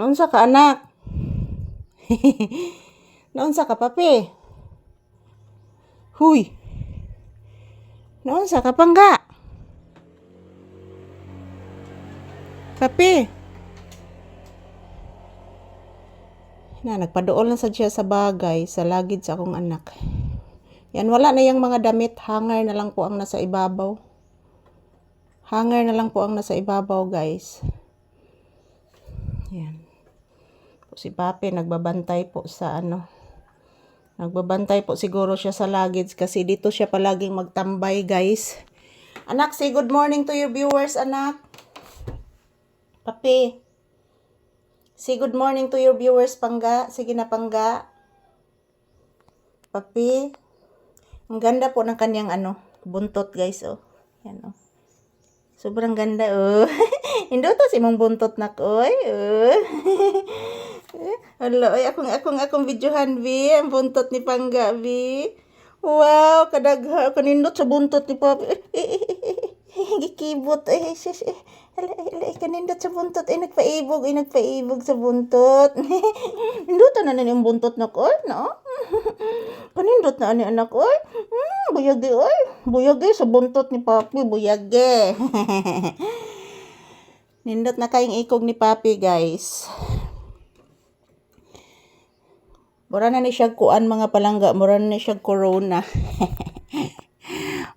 Naunsa ka anak? Naunsa ka papi? Huy. Naunsa ka pangga? Papi. Nagpaduol na sad siya sa bagay sa lagid sa akong anak. Yan, wala na yung mga damit, hanger na lang po ang nasa ibabaw. Hanger na lang po ang nasa ibabaw, guys. Yan. Si Papi nagbabantay po sa Nagbabantay po siguro siya sa luggage kasi dito siya palaging magtambay, guys. Anak, say good morning to your viewers, anak. Papi. Say good morning to your viewers, pangga. Sige na, pangga. Papi. Ang ganda po ng kanyang buntot, guys, oh. Yan, oh. Sobrang ganda, oh. Hindi to si mong buntot na ko, oh. Hello, ay akong videohan, bi. Ang buntot ni Pangga, bi. Wow, kadagha. Kanindot sa buntot ni Papi. Gikibot, kanindot sa buntot. Nagpaibog sa buntot. Nindot na yung buntot na ko, no? Kanindot na anak, oy. Buyagi, oy. Buyagi sa buntot ni Papi, buyagi. Nindot na kayong ikog ni Papi, guys. Mura na ni siya kuan mga palangga, mura na ni siya corona.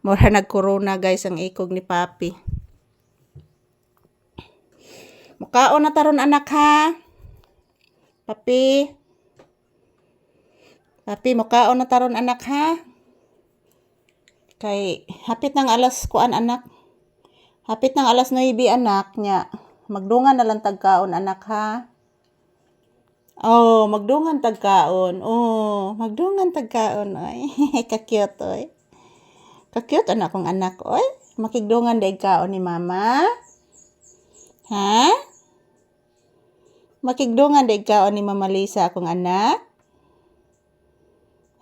Mura nag-corona, guys, ang ikog ni Papi. Mukaon na taron, anak, ha? Papi. Papi, mukaon na taron, anak, ha? Kay hapit ng alas kuan, anak. Hapit ng alas 9, anak niya. Magdungan na lang tagkaon, anak, ha? Oh, magdungan tagkaon. Oh, magdungan tagkaon, oy. Ka-cute, oy. Ka-cute anak kong anak, oy. Makigdungan daig kaon ni mama. Ha? Makigdungan daig kaon ni Mama Lisa akong anak.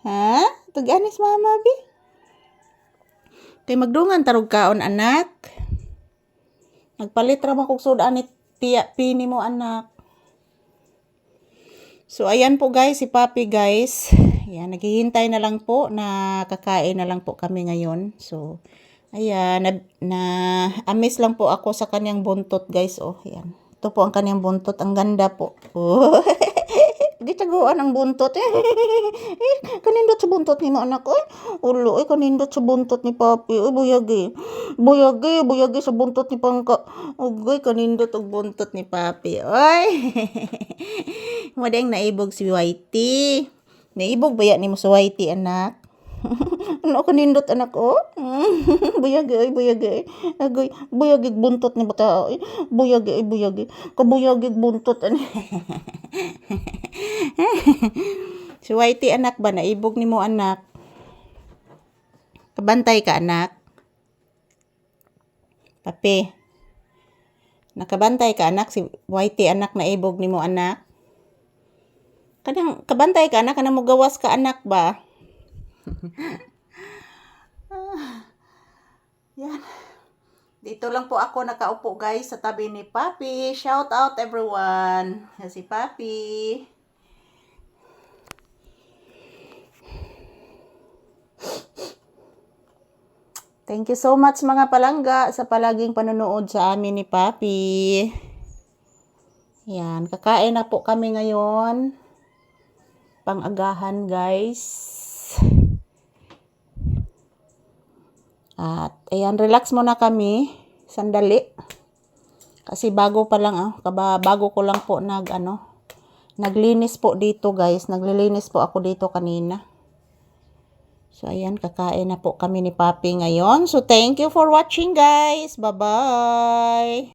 Ha? Tuganis mama, bi. Kay magdungan tarog kaon, anak. Nagpalit ra man kog sudan ni tiya pini mo, anak. So, ayan po, guys, si Papi, guys. Ayan, naghihintay na lang po na kakain na lang po kami ngayon. So, ayan, amis lang po ako sa kanyang buntot, guys. Oh, ayan. Ito po ang kanyang buntot. Ang ganda po. Oh. Gitaguan ang buntot. Kanindot sa buntot ni mo, anak. Ulo, kanindot sa buntot ni Papi. Buyagi. Buyagi sa buntot ni Pangka. Ugay, kanindot ang buntot ni Papi. Oy. Madeng naibog si Whitey. Naibog ba yan ni mo sa Whitey, anak? Ano kanindot, anak, oh? Buyagi. Agay, buyagi buntot ni bata. Buyagi. Kabuyagi buntot. Si Whitey, anak ba? Naibog ni mo, anak? Kabantay ka, anak? Papi. Nakabantay ka, anak? Si Whitey, anak, naibog ni mo, anak? Kanang kabantay ka, anak? Kanang mo gawas ka, anak ba? Yan. Dito lang po ako nakaupo, guys, sa tabi ni Papi. Shout out everyone. Si Papi. Thank you so much mga palangga sa palaging panonood sa amin ni Papi. Yan, kakain na po kami ngayon. Pang-agahan, guys. At ayan, relax muna kami. Sandali. Kasi bago pa lang, bago ko lang po naglinis po dito, guys. Naglilinis po ako dito kanina. So ayan, kakain na po kami ni Papi ngayon. So thank you for watching, guys. Bye-bye.